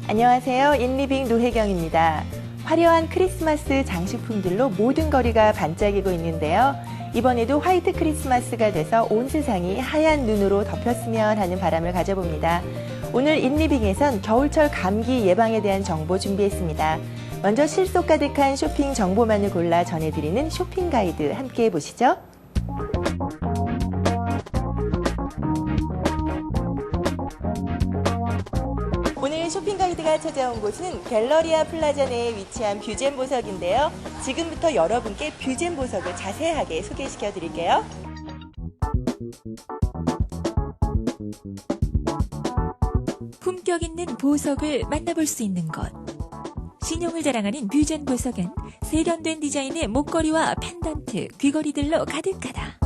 안녕하세요. 인리빙 노혜경입니다. 화려한 크리스마스 장식품들로 모든 거리가 반짝이고 있는데요. 이번에도 화이트 크리스마스가 돼서 온 세상이 하얀 눈으로 덮였으면 하는 바람을 가져봅니다. 오늘 인리빙에선 겨울철 감기 예방에 대한 정보 준비했습니다. 먼저 실속 가득한 쇼핑 정보만을 골라 전해드리는 쇼핑 가이드 함께 해보시죠. 오늘 쇼핑 가이드가 찾아온 곳은 갤러리아 플라자 내에 위치한 뷰젠 보석인데요. 지금부터 여러분께 뷰젠 보석을 자세하게 소개시켜 드릴게요. 품격 있는 보석을 만나볼 수 있는 곳. 신용을 자랑하는 뷰젠 보석은 세련된 디자인의 목걸이와 펜던트, 귀걸이들로 가득하다.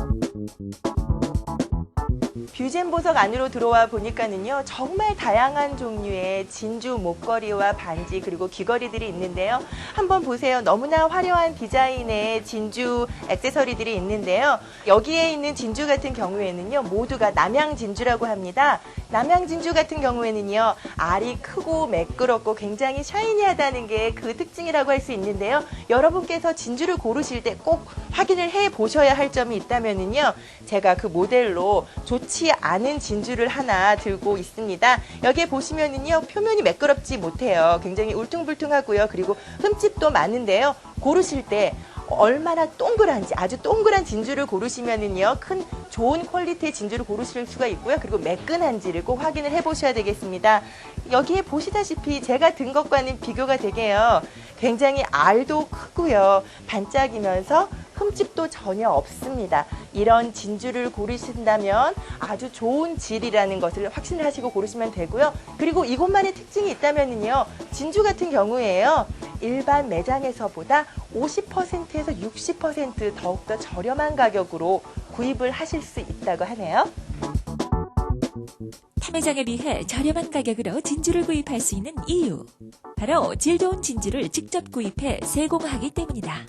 뷰젠 보석 안으로 들어와 보니까는요, 정말 다양한 종류의 진주 목걸이와 반지 그리고 귀걸이들이 있는데요. 한번 보세요. 너무나 화려한 디자인의 진주 액세서리들이 있는데요. 여기에 있는 진주 같은 경우에는요, 모두가 남양 진주라고 합니다. 남양 진주 같은 경우에는요, 알이 크고 매끄럽고 굉장히 샤이니하다는 게 그 특징이라고 할 수 있는데요. 여러분께서 진주를 고르실 때 꼭 확인을 해 보셔야 할 점이 있다면은요, 제가 그 모델로 좋지 않은 진주를 하나 들고 있습니다. 여기에 보시면은요, 표면이 매끄럽지 못해요. 굉장히 울퉁불퉁하고요. 그리고 흠집도 많은데요. 고르실 때 얼마나 동그란지, 아주 동그란 진주를 고르시면은요, 큰 좋은 퀄리티의 진주를 고르실 수가 있고요. 그리고 매끈한지를 꼭 확인을 해 보셔야 되겠습니다. 여기에 보시다시피 제가 든 것과는 비교가 되게요. 굉장히 알도 크고요. 반짝이면서 흠집도 전혀 없습니다. 이런 진주를 고르신다면 아주 좋은 질이라는 것을 확신을 하시고 고르시면 되고요. 그리고 이것만의 특징이 있다면요, 진주 같은 경우에요, 일반 매장에서보다 50%에서 60% 더욱더 저렴한 가격으로 구입을 하실 수 있다고 하네요. 판매장에 비해 저렴한 가격으로 진주를 구입할 수 있는 이유. 바로 질 좋은 진주를 직접 구입해 세공하기 때문이다.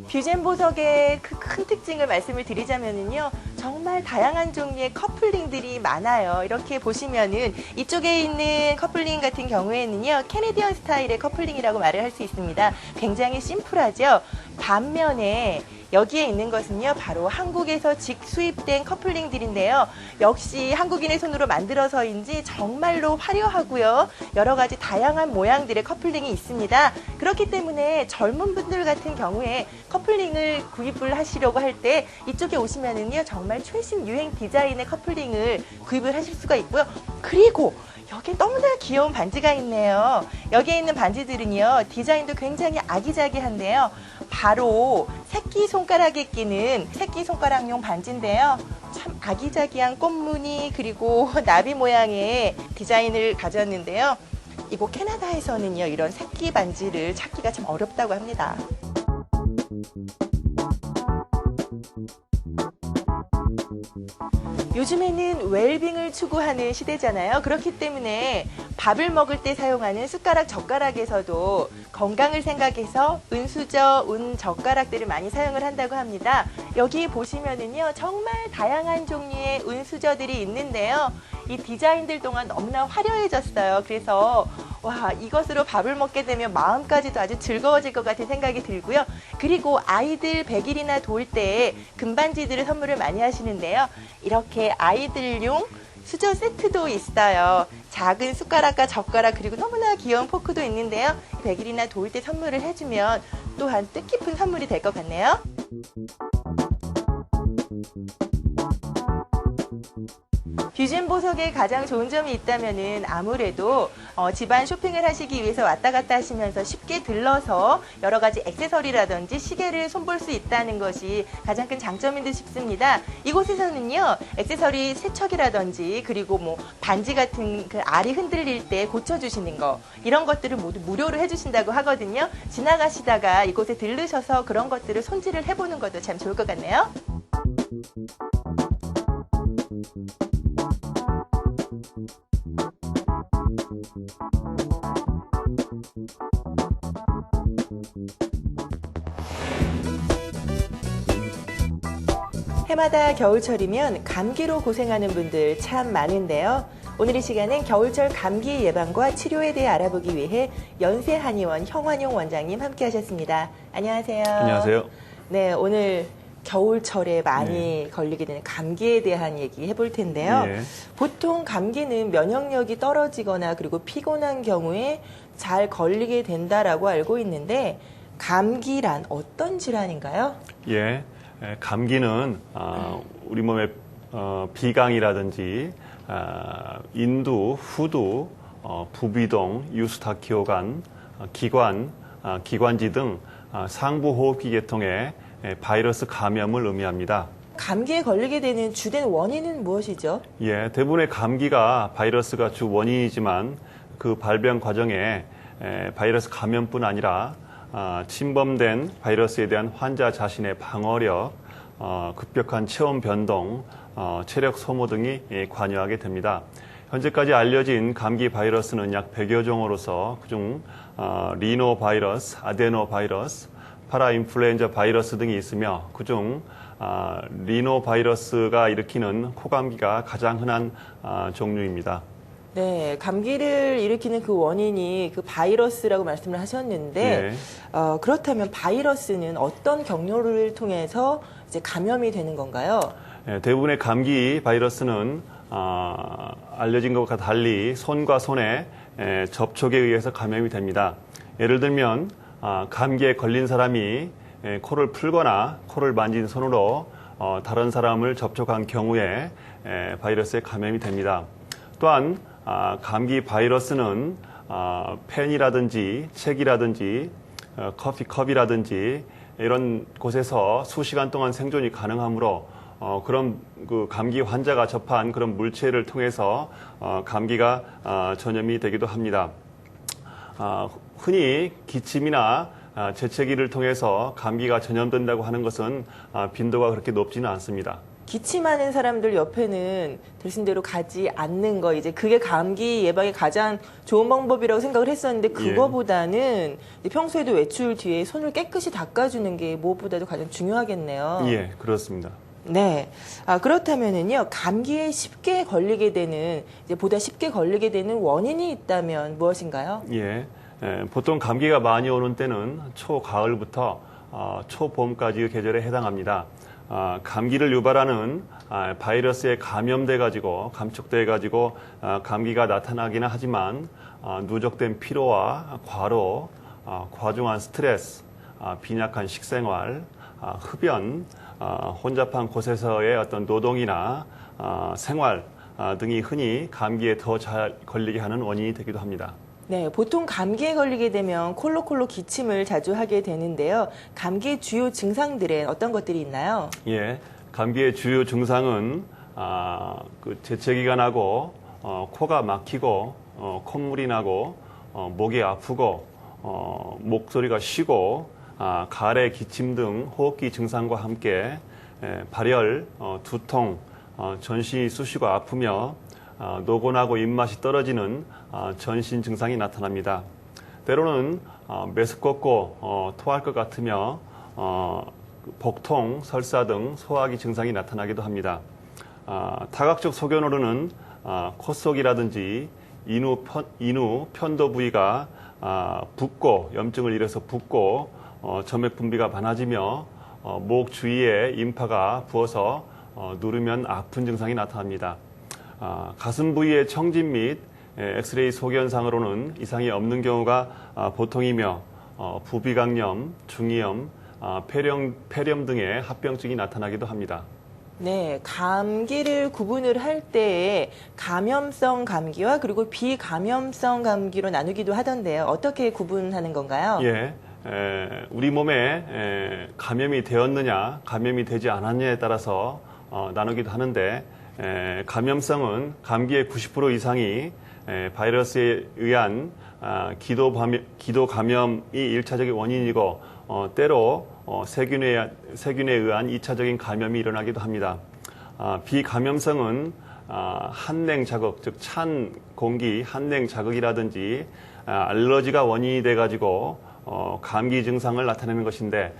뷰젠 보석의 그 큰 특징을 말씀을 드리자면요, 정말 다양한 종류의 커플링들이 많아요. 이렇게 보시면은 이쪽에 있는 커플링 같은 경우에는요, 캐네디언 스타일의 커플링이라고 말을 할 수 있습니다. 굉장히 심플하죠. 반면에 여기에 있는 것은요, 바로 한국에서 직수입된 커플링들인데요. 역시 한국인의 손으로 만들어서인지 정말로 화려하고요. 여러 가지 다양한 모양들의 커플링이 있습니다. 그렇기 때문에 젊은 분들 같은 경우에 커플링을 구입을 하시려고 할 때 이쪽에 오시면은요, 정말 최신 유행 디자인의 커플링을 구입을 하실 수가 있고요. 그리고 여기에 너무나 귀여운 반지가 있네요. 여기에 있는 반지들은요, 디자인도 굉장히 아기자기한데요. 바로 새끼손가락에 끼는 새끼손가락용 반지인데요. 참 아기자기한 꽃무늬 그리고 나비 모양의 디자인을 가졌는데요. 이곳 캐나다에서는요, 이런 새끼 반지를 찾기가 참 어렵다고 합니다. 요즘에는 웰빙을 추구하는 시대잖아요. 그렇기 때문에 밥을 먹을 때 사용하는 숟가락, 젓가락에서도 건강을 생각해서 은수저, 은젓가락들을 많이 사용을 한다고 합니다. 여기 보시면은요, 정말 다양한 종류의 은수저들이 있는데요. 이 디자인들 동안 너무나 화려해졌어요. 그래서 와, 이것으로 밥을 먹게 되면 마음까지도 아주 즐거워질 것 같은 생각이 들고요. 그리고 아이들 100일이나 돌 때 금반지들을 선물을 많이 하시는데요. 이렇게 아이들용 수저 세트도 있어요. 작은 숟가락과 젓가락 그리고 너무나 귀여운 포크도 있는데요. 100일이나 돌 때 선물을 해주면 또한 뜻깊은 선물이 될 것 같네요. 뷰젠 보석의 가장 좋은 점이 있다면은 아무래도 집안 쇼핑을 하시기 위해서 왔다 갔다 하시면서 쉽게 들러서 여러 가지 액세서리라든지 시계를 손볼 수 있다는 것이 가장 큰 장점인 듯 싶습니다. 이곳에서는요, 액세서리 세척이라든지 그리고 뭐 반지 같은 그 알이 흔들릴 때 고쳐주시는 거, 이런 것들을 모두 무료로 해주신다고 하거든요. 지나가시다가 이곳에 들르셔서 그런 것들을 손질을 해보는 것도 참 좋을 것 같네요. 해마다 겨울철이면 감기로 고생하는 분들 참 많은데요. 오늘 이 시간은 겨울철 감기 예방과 치료에 대해 알아보기 위해 연세한의원 형완용 원장님 함께 하셨습니다. 안녕하세요. 안녕하세요. 네, 오늘 겨울철에 많이 걸리게 되는 감기에 대한 얘기 해볼 텐데요. 예. 보통 감기는 면역력이 떨어지거나 그리고 피곤한 경우에 잘 걸리게 된다라고 알고 있는데 감기란 어떤 질환인가요? 예. 감기는 우리 몸의 비강이라든지 인두, 후두, 부비동, 유스타키오간, 기관, 기관지 등 상부 호흡기 계통의 바이러스 감염을 의미합니다. 감기에 걸리게 되는 주된 원인은 무엇이죠? 예, 대부분의 감기가 바이러스가 주 원인이지만 그 발병 과정에 바이러스 감염뿐 아니라 침범된 바이러스에 대한 환자 자신의 방어력, 급격한 체온 변동, 체력 소모 등이 관여하게 됩니다. 현재까지 알려진 감기 바이러스는 약 100여 종으로서 그중 리노 바이러스, 아데노 바이러스, 파라인플루엔자 바이러스 등이 있으며 그중 리노 바이러스가 일으키는 코감기가 가장 흔한 종류입니다. 네, 감기를 일으키는 그 원인이 그 바이러스라고 말씀을 하셨는데 그렇다면 바이러스는 어떤 경로를 통해서 이제 감염이 되는 건가요? 대부분의 감기 바이러스는 알려진 것과 달리 손과 손의 접촉에 의해서 감염이 됩니다. 예를 들면 감기에 걸린 사람이 코를 풀거나 코를 만진 손으로 다른 사람을 접촉한 경우에 바이러스에 감염이 됩니다. 또한 감기 바이러스는 펜이라든지 책이라든지 커피컵이라든지 이런 곳에서 수시간 동안 생존이 가능하므로 그런 그 감기 환자가 접한 그런 물체를 통해서 감기가 전염이 되기도 합니다. 흔히 기침이나 재채기를 통해서 감기가 전염된다고 하는 것은 빈도가 그렇게 높지는 않습니다. 기침하는 사람들 옆에는 들으신 대로 가지 않는 거, 이제 그게 감기 예방에 가장 좋은 방법이라고 생각을 했었는데 그거보다는 평소에도 외출 뒤에 손을 깨끗이 닦아주는 게 무엇보다도 가장 중요하겠네요. 예, 그렇습니다. 네. 그렇다면은요, 감기에 쉽게 걸리게 되는, 이제 보다 쉽게 걸리게 되는 원인이 있다면 무엇인가요? 예, 보통 감기가 많이 오는 때는 초가을부터 초봄까지의 계절에 해당합니다. 감기를 유발하는 바이러스에 감염돼가지고 감축돼가지고 감기가 나타나기는 하지만 누적된 피로와 과로, 과중한 스트레스, 빈약한 식생활, 흡연, 혼잡한 곳에서의 어떤 노동이나 생활 등이 흔히 감기에 더 잘 걸리게 하는 원인이 되기도 합니다. 네, 보통 감기에 걸리게 되면 콜록콜록 기침을 자주 하게 되는데요. 감기의 주요 증상들은 어떤 것들이 있나요? 예, 감기의 주요 증상은 그 재채기가 나고 코가 막히고 콧물이 나고 목이 아프고 목소리가 쉬고 가래, 기침 등 호흡기 증상과 함께 발열, 두통, 전신이 쑤시고 아프며 노곤하고 입맛이 떨어지는 전신 증상이 나타납니다. 때로는 메스껍고 토할 것 같으며 복통, 설사 등 소화기 증상이 나타나기도 합니다. 다각적 소견으로는 콧속이라든지 인후 편도 부위가 붓고 염증을 일으켜서 붓고 점액 분비가 많아지며 목 주위에 임파가 부어서 누르면 아픈 증상이 나타납니다. 가슴 부위의 청진 및 엑스레이 소견상으로는 이상이 없는 경우가 보통이며 부비강염, 중이염, 폐렴 등의 합병증이 나타나기도 합니다. 네, 감기를 구분을 할 때에 감염성 감기와 그리고 비감염성 감기로 나누기도 하던데요. 어떻게 구분하는 건가요? 예, 우리 몸에 감염이 되었느냐, 감염이 되지 않았느냐에 따라서 나누기도 하는데 감염성은 감기의 90% 이상이 바이러스에 의한 기도 감염이 1차적인 원인이고 때로 세균에 의한 2차적인 감염이 일어나기도 합니다. 비감염성은 한냉 자극, 즉 찬 공기, 한냉 자극이라든지 알러지가 원인이 돼가지고 감기 증상을 나타내는 것인데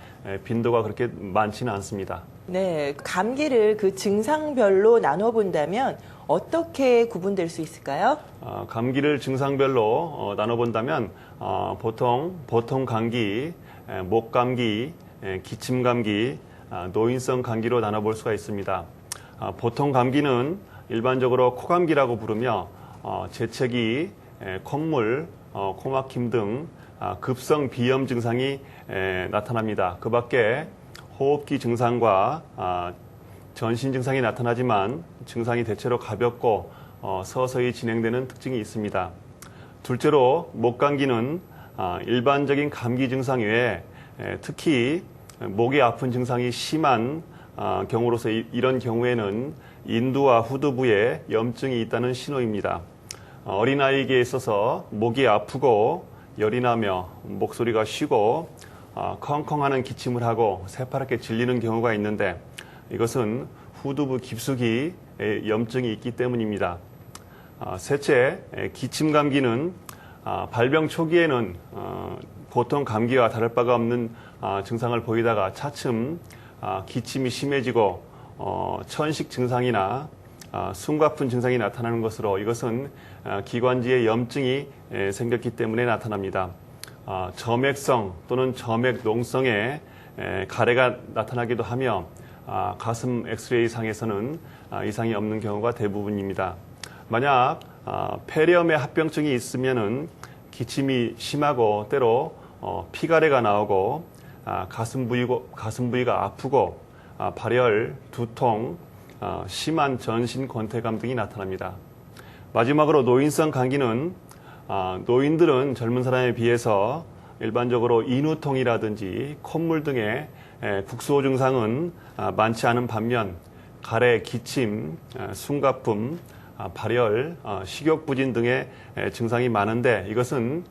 빈도가 그렇게 많지는 않습니다. 네, 감기를 그 증상별로 나눠본다면 어떻게 구분될 수 있을까요? 감기를 증상별로 나눠본다면 보통 감기, 목감기, 기침감기, 노인성 감기로 나눠볼 수가 있습니다. 보통 감기는 일반적으로 코감기라고 부르며 재채기, 콧물, 코막힘 등 급성 비염 증상이 나타납니다. 그 밖에 호흡기 증상과 전신 증상이 나타나지만 증상이 대체로 가볍고 서서히 진행되는 특징이 있습니다. 둘째로 목감기는 일반적인 감기 증상 외에 특히 목이 아픈 증상이 심한 경우로서 이런 경우에는 인두와 후두부에 염증이 있다는 신호입니다. 어린아이에게 있어서 목이 아프고 열이 나며 목소리가 쉬고 컹컹하는 기침을 하고 새파랗게 질리는 경우가 있는데 이것은 후두부 깊숙이 염증이 있기 때문입니다. 셋째, 기침 감기는 발병 초기에는 보통 감기와 다를 바가 없는 증상을 보이다가 차츰 기침이 심해지고 천식 증상이나 숨가쁜 증상이 나타나는 것으로 이것은 기관지에 염증이 생겼기 때문에 나타납니다. 점액성 또는 점액농성의 가래가 나타나기도 하며 가슴 엑스레이 상에서는 이상이 없는 경우가 대부분입니다. 만약 폐렴의 합병증이 있으면은 기침이 심하고 때로 피가래가 나오고 가슴 부위가 아프고 발열, 두통, 심한 전신 권태감 등이 나타납니다. 마지막으로 노인성 감기는 노인들은 젊은 사람에 비해서 일반적으로 인후통이라든지 콧물 등의 국소 증상은 많지 않은 반면 가래, 기침, 숨가쁨, 발열, 식욕부진 등의 증상이 많은데 이것은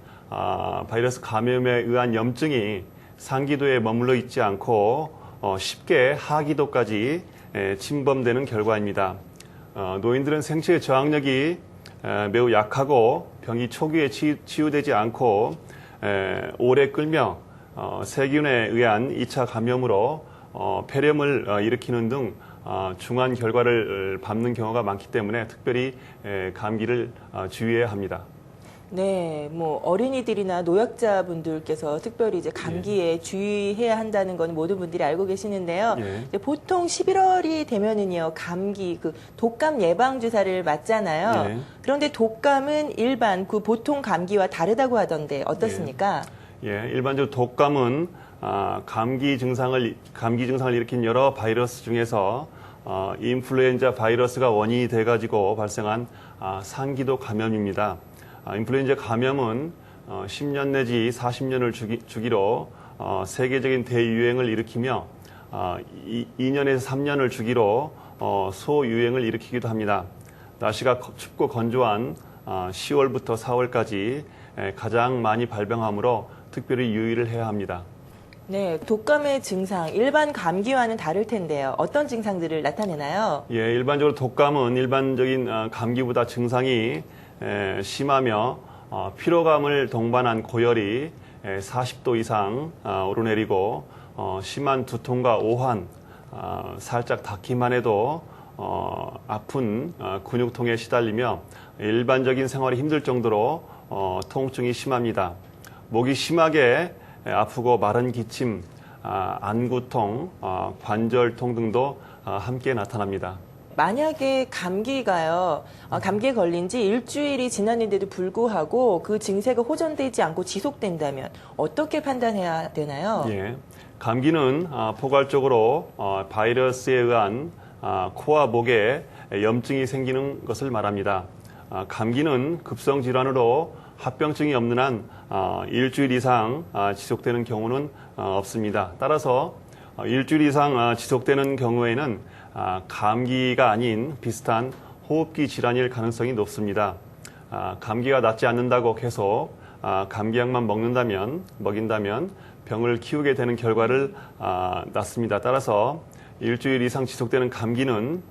바이러스 감염에 의한 염증이 상기도에 머물러 있지 않고 쉽게 하기도까지 침범되는 결과입니다. 노인들은 생체 저항력이 매우 약하고 병이 초기에 치유되지 않고 오래 끌며 세균에 의한 2차 감염으로 폐렴을 일으키는 등 중한 결과를 밟는 경우가 많기 때문에 특별히 감기를 주의해야 합니다. 네, 뭐 어린이들이나 노약자분들께서 특별히 이제 감기에 주의해야 한다는 건 모든 분들이 알고 계시는데요. 이제 보통 11월이 되면은요 감기 그 독감 예방 주사를 맞잖아요. 그런데 독감은 일반 그 보통 감기와 다르다고 하던데 어떻습니까? 일반적으로 독감은 감기 증상을 일으킨 여러 바이러스 중에서 인플루엔자 바이러스가 원인이 돼가지고 발생한 상기도 감염입니다. 인플루엔자 감염은 10년 내지 40년을 주기로 세계적인 대유행을 일으키며 2년에서 3년을 주기로 소유행을 일으키기도 합니다. 날씨가 춥고 건조한 10월부터 4월까지 가장 많이 발병하므로 특별히 유의를 해야 합니다. 네, 독감의 증상 일반 감기와는 다를 텐데요. 어떤 증상들을 나타내나요? 일반적으로 독감은 일반적인 감기보다 증상이 심하며 피로감을 동반한 고열이 40도 이상 오르내리고 심한 두통과 오한, 살짝 닿기만 해도 아픈 근육통에 시달리며 일반적인 생활이 힘들 정도로 통증이 심합니다. 목이 심하게 아프고 마른 기침, 안구통, 관절통 등도 함께 나타납니다. 만약에 감기가요, 감기에 걸린 지 일주일이 지났는데도 불구하고 그 증세가 호전되지 않고 지속된다면 어떻게 판단해야 되나요? 감기는 포괄적으로 바이러스에 의한 코와 목에 염증이 생기는 것을 말합니다. 감기는 급성 질환으로 합병증이 없는 한 일주일 이상 지속되는 경우는 없습니다. 따라서 일주일 이상 지속되는 경우에는 감기가 아닌 비슷한 호흡기 질환일 가능성이 높습니다. 감기가 낫지 않는다고 계속 감기약만 먹인다면 병을 키우게 되는 결과를 낳습니다. 따라서 일주일 이상 지속되는 감기는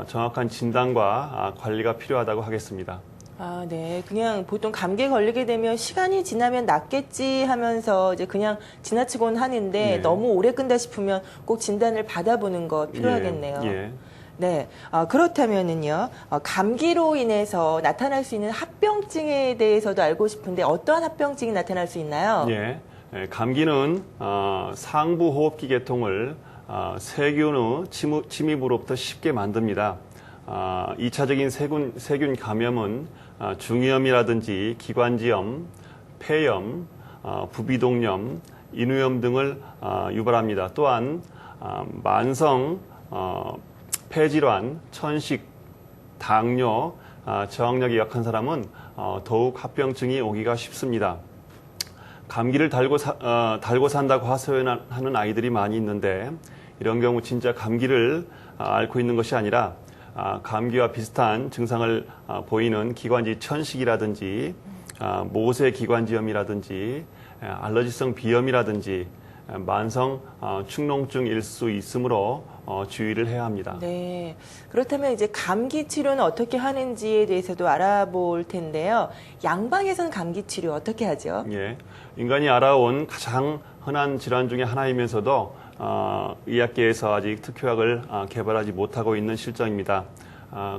정확한 진단과 관리가 필요하다고 하겠습니다. 아, 네. 그냥 보통 감기에 걸리게 되면 시간이 지나면 낫겠지 하면서 이제 그냥 지나치곤 하는데 예. 너무 오래 끈다 싶으면 꼭 진단을 받아보는 거 필요하겠네요. 예. 네. 그렇다면은요, 감기로 인해서 나타날 수 있는 합병증에 대해서도 알고 싶은데 어떠한 합병증이 나타날 수 있나요? 예. 감기는 상부 호흡기 계통을 세균의 침입으로부터 쉽게 만듭니다. 2차적인 세균 감염은 중이염이라든지 기관지염, 폐염, 부비동염, 인후염 등을 유발합니다. 또한 만성 폐질환, 천식, 당뇨, 저항력이 약한 사람은 더욱 합병증이 오기가 쉽습니다. 감기를 달고 산다고 하소연하는 아이들이 많이 있는데 이런 경우 진짜 감기를 앓고 있는 것이 아니라 감기와 비슷한 증상을 보이는 기관지 천식이라든지 모세 기관지염이라든지 알러지성 비염이라든지 만성 축농증일 수 있으므로 주의를 해야 합니다. 네. 그렇다면 이제 감기 치료는 어떻게 하는지에 대해서도 알아볼 텐데요. 양방에서는 감기 치료 어떻게 하죠? 예, 인간이 알아온 가장 흔한 질환 중에 하나이면서도 의학계에서 아직 특효약을 개발하지 못하고 있는 실정입니다.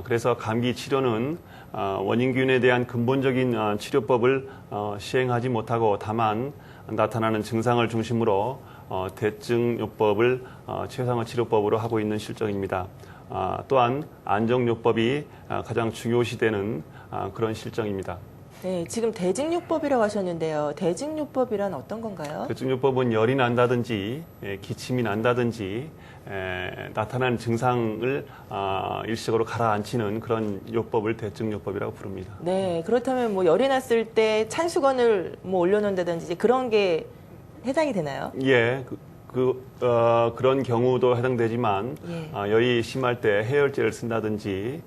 그래서 감기 치료는 원인균에 대한 근본적인 치료법을 시행하지 못하고 다만 나타나는 증상을 중심으로 대증요법을 최상의 치료법으로 하고 있는 실정입니다. 또한 안정요법이 가장 중요시되는 그런 실정입니다. 네, 지금 대증요법이라고 하셨는데요. 대증요법이란 어떤 건가요? 대증요법은 열이 난다든지 기침이 난다든지 나타나는 증상을 일시적으로 가라앉히는 그런 요법을 대증요법이라고 부릅니다. 네, 그렇다면 뭐 열이 났을 때 찬수건을 뭐 올려놓는다든지 이제 그런 게 해당이 되나요? 예, 그런 경우도 해당되지만 예. 열이 심할 때 해열제를 쓴다든지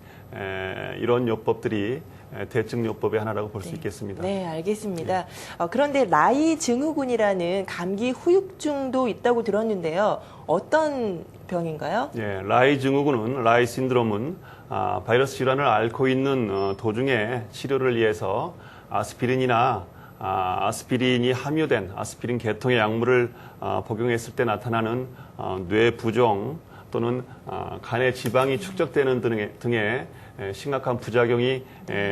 이런 요법들이 대증요법의 하나라고 볼 수 있겠습니다. 네, 알겠습니다. 그런데 라이 증후군이라는 감기 후유증도 있다고 들었는데요. 어떤 병인가요? 예, 라이 증후군은 라이 신드롬은 바이러스 질환을 앓고 있는 도중에 치료를 위해서 아스피린이나 아스피린이 함유된 아스피린 계통의 약물을 복용했을 때 나타나는 뇌 부종 또는 간에 지방이 축적되는 등의 심각한 부작용이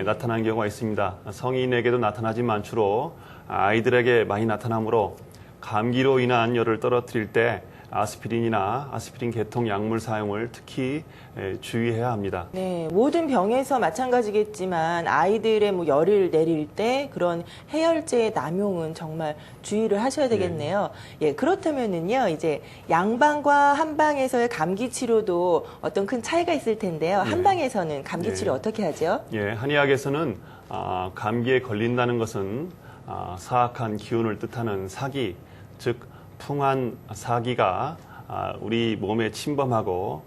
나타나는 경우가 있습니다. 성인에게도 나타나지만 주로 아이들에게 많이 나타나므로 감기로 인한 열을 떨어뜨릴 때 아스피린이나 아스피린 계통 약물 사용을 특히 주의해야 합니다. 네, 모든 병에서 마찬가지겠지만 아이들의 뭐 열을 내릴 때 그런 해열제의 남용은 정말 주의를 하셔야 되겠네요. 예, 그렇다면은요, 이제 양방과 한방에서의 감기 치료도 어떤 큰 차이가 있을 텐데요. 한방에서는 감기 치료 어떻게 하죠? 예, 한의학에서는 감기에 걸린다는 것은 사악한 기운을 뜻하는 사기, 즉 풍한 사기가 우리 몸에 침범하고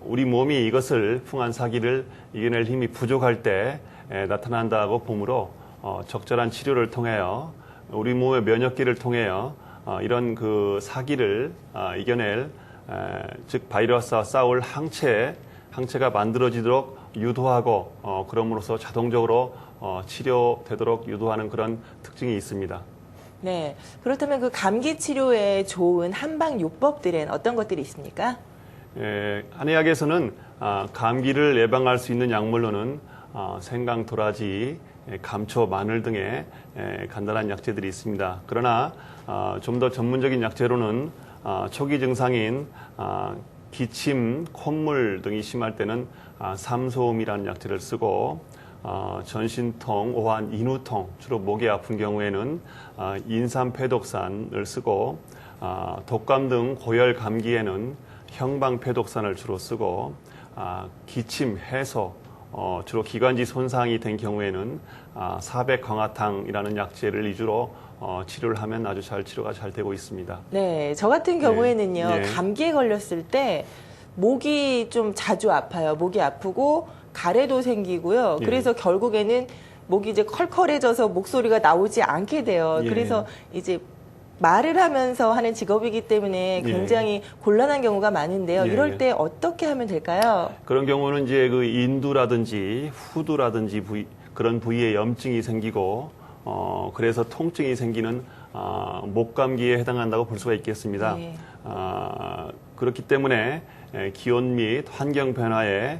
우리 몸이 이것을 풍한 사기를 이겨낼 힘이 부족할 때 나타난다고 보므로 적절한 치료를 통하여 우리 몸의 면역기를 통하여 이런 그 사기를 이겨낼 즉 바이러스와 싸울 항체가 만들어지도록 유도하고 그럼으로써 자동적으로 치료되도록 유도하는 그런 특징이 있습니다. 네, 그렇다면 그 감기 치료에 좋은 한방 요법들은 어떤 것들이 있습니까? 한의학에서는 감기를 예방할 수 있는 약물로는 생강, 도라지, 감초, 마늘 등의 간단한 약재들이 있습니다. 그러나 좀 더 전문적인 약재로는 초기 증상인 기침, 콧물 등이 심할 때는 삼소음이라는 약재를 쓰고 전신통, 오한, 인후통, 주로 목이 아픈 경우에는 인삼패독산을 쓰고 독감 등 고열 감기에는 형방패독산을 주로 쓰고 기침, 해소, 주로 기관지 손상이 된 경우에는 사백광화탕이라는 약재를 위주로 치료를 하면 아주 치료가 잘 되고 있습니다. 네, 저 같은 경우에는요, 예. 감기에 걸렸을 때 목이 좀 자주 아파요. 목이 아프고 가래도 생기고요. 예. 그래서 결국에는 목이 이제 컬컬해져서 목소리가 나오지 않게 돼요. 예. 그래서 이제 말을 하면서 하는 직업이기 때문에 굉장히 곤란한 경우가 많은데요. 예. 이럴 때 어떻게 하면 될까요? 그런 경우는 이제 그 인두라든지 후두라든지 그런 부위에 염증이 생기고 그래서 통증이 생기는 목감기에 해당한다고 볼 수가 있겠습니다. 네. 그렇기 때문에 기온 및 환경 변화에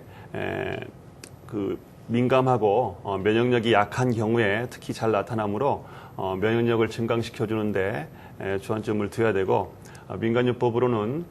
민감하고 면역력이 약한 경우에 특히 잘 나타나므로 면역력을 증강시켜 주는데 주안점을 둬야 되고, 민간요법으로는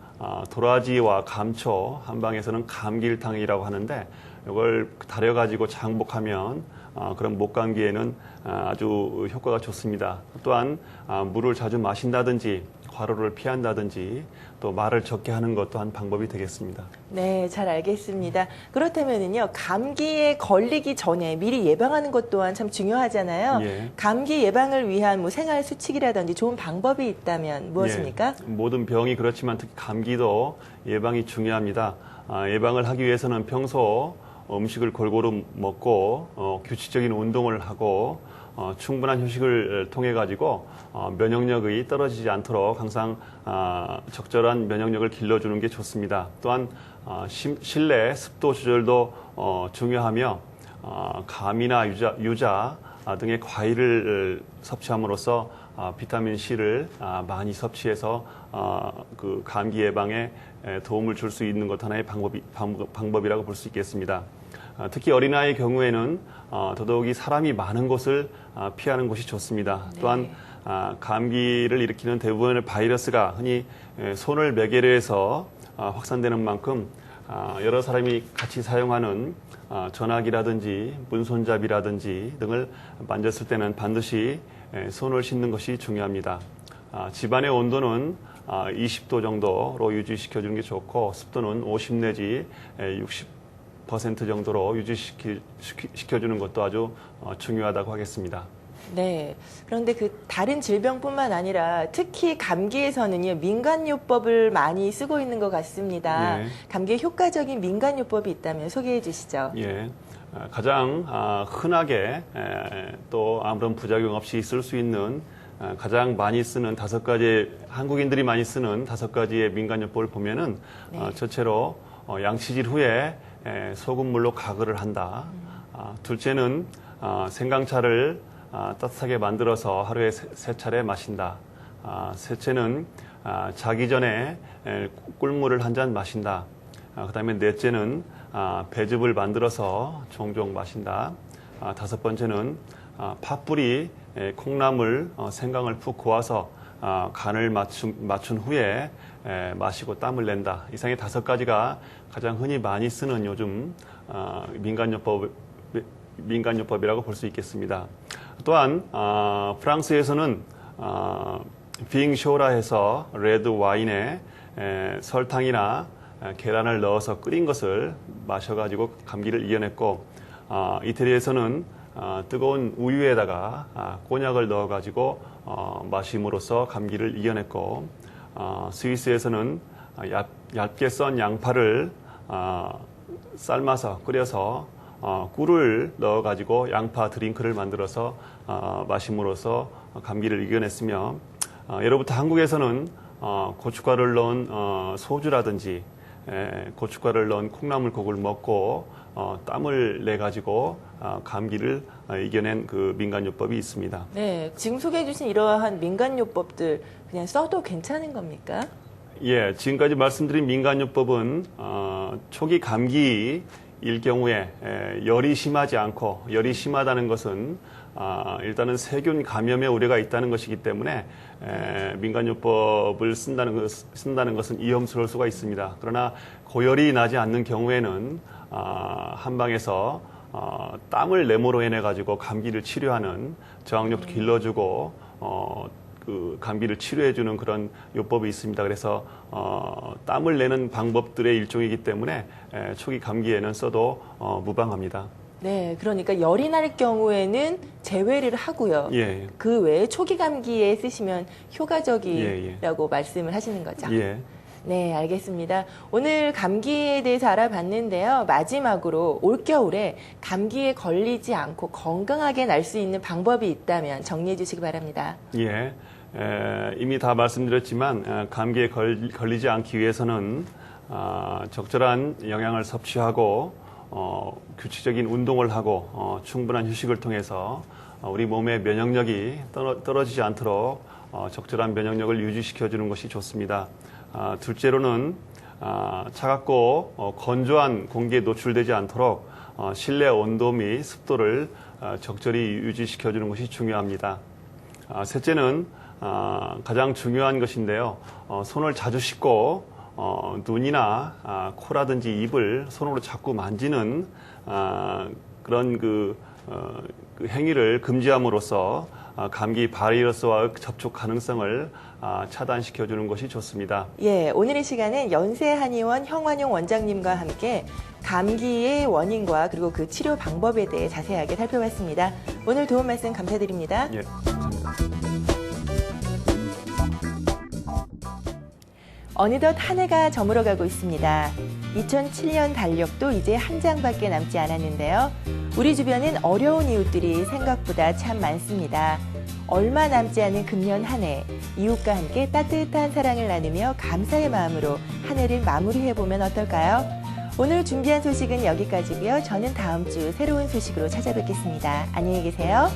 도라지와 감초, 한방에서는 감기일탕이라고 하는데 이걸 달여가지고 장복하면 그런 목감기에는 아주 효과가 좋습니다. 또한 물을 자주 마신다든지 과로를 피한다든지 또 말을 적게 하는 것 또한 방법이 되겠습니다. 네, 잘 알겠습니다. 그렇다면은요, 감기에 걸리기 전에 미리 예방하는 것 또한 참 중요하잖아요. 예. 감기 예방을 위한 뭐 생활 수칙이라든지 좋은 방법이 있다면 무엇입니까? 예, 모든 병이 그렇지만 특히 감기도 예방이 중요합니다. 예방을 하기 위해서는 평소 음식을 골고루 먹고 규칙적인 운동을 하고 충분한 휴식을 통해 가지고 면역력이 떨어지지 않도록 항상 적절한 면역력을 길러주는 게 좋습니다. 또한 실내 습도 조절도 중요하며 감이나 유자 등의 과일을 섭취함으로써 비타민 C를 많이 섭취해서 그 감기 예방에 도움을 줄 수 있는 것 하나의 방법이라고 볼 수 있겠습니다. 특히 어린아이의 경우에는 더더욱이 사람이 많은 곳을 피하는 것이 좋습니다. 네. 또한 감기를 일으키는 대부분의 바이러스가 흔히 손을 매개로 해서 확산되는 만큼 여러 사람이 같이 사용하는 전화기라든지 문손잡이라든지 등을 만졌을 때는 반드시 손을 씻는 것이 중요합니다. 집안의 온도는 20도 정도로 유지시켜주는 게 좋고, 습도는 50 내지 60% 정도로 유지시켜주는 것도 아주 중요하다고 하겠습니다. 네. 그런데 그 다른 질병뿐만 아니라 특히 감기에서는요, 민간요법을 많이 쓰고 있는 것 같습니다. 예. 감기에 효과적인 민간요법이 있다면 소개해 주시죠. 예. 가장 흔하게 또 아무런 부작용 없이 쓸 수 있는 가장 많이 쓰는 5가지, 한국인들이 많이 쓰는 5가지의 민간요법을 보면은 네. 첫째로 양치질 후에 소금물로 가글을 한다. 둘째는 생강차를 따뜻하게 만들어서 하루에 3차례 마신다. 셋째는 자기 전에 꿀물을 한 잔 마신다. 그다음에 넷째는 배즙을 만들어서 종종 마신다. 5번째는 팥뿌리, 콩나물, 생강을 푹 고아서 간을 맞춘 후에 마시고 땀을 낸다. 이상의 5가지가 가장 흔히 많이 쓰는 요즘 민간요법이라고 볼 수 있겠습니다. 또한 프랑스에서는 빙쇼라 해서 레드 와인에 설탕이나 계란을 넣어서 끓인 것을 마셔가지고 감기를 이겨냈고, 이태리에서는 뜨거운 우유에다가 곤약을 넣어가지고 마심으로써 감기를 이겨냈고, 스위스에서는 얇게 썬 양파를 삶아서 끓여서 꿀을 넣어가지고 양파 드링크를 만들어서 마심으로써 감기를 이겨냈으며, 예로부터 한국에서는 고춧가루를 넣은 소주라든지 고춧가루를 넣은 콩나물국을 먹고 땀을 내 가지고 감기를 이겨낸 그 민간요법이 있습니다. 네. 지금 소개해 주신 이러한 민간요법들 그냥 써도 괜찮은 겁니까? 예, 지금까지 말씀드린 민간요법은 초기 감기일 경우에 열이 심하지 않고, 열이 심하다는 것은 일단은 세균 감염의 우려가 있다는 것이기 때문에 민간요법을 쓴다는 것은 위험스러울 수가 있습니다. 그러나 고열이 나지 않는 경우에는 한방에서 땀을 내모로 인해 가지고 감기를 치료하는, 저항력도 길러주고 그 감기를 치료해주는 그런 요법이 있습니다. 그래서 땀을 내는 방법들의 일종이기 때문에 초기 감기에는 써도 무방합니다. 네, 그러니까 열이 날 경우에는 제외를 하고요. 예. 그 외에 초기 감기에 쓰시면 효과적이라고 예. 말씀을 하시는 거죠. 예. 네, 알겠습니다. 오늘 감기에 대해서 알아봤는데요. 마지막으로 올겨울에 감기에 걸리지 않고 건강하게 날 수 있는 방법이 있다면 정리해 주시기 바랍니다. 예. 이미 다 말씀드렸지만 감기에 걸리지 않기 위해서는 적절한 영양을 섭취하고 규칙적인 운동을 하고 충분한 휴식을 통해서 우리 몸의 면역력이 떨어지지 않도록 적절한 면역력을 유지시켜주는 것이 좋습니다. 둘째로는 차갑고 건조한 공기에 노출되지 않도록 실내 온도 및 습도를 적절히 유지시켜주는 것이 중요합니다. 셋째는 가장 중요한 것인데요. 손을 자주 씻고 눈이나 코라든지 입을 손으로 자꾸 만지는 그런 그 행위를 금지함으로써 감기 바이러스와 접촉 가능성을 차단시켜주는 것이 좋습니다. 예, 오늘 이 시간은 연세한의원 형완용 원장님과 함께 감기의 원인과 그리고 그 치료 방법에 대해 자세하게 살펴봤습니다. 오늘 도움 말씀 감사드립니다. 예, 감사합니다. 어느덧 한 해가 저물어가고 있습니다. 2007년 달력도 이제 한 장밖에 남지 않았는데요. 우리 주변엔 어려운 이웃들이 생각보다 참 많습니다. 얼마 남지 않은 금년 한 해, 이웃과 함께 따뜻한 사랑을 나누며 감사의 마음으로 한 해를 마무리해보면 어떨까요? 오늘 준비한 소식은 여기까지고요. 저는 다음 주 새로운 소식으로 찾아뵙겠습니다. 안녕히 계세요.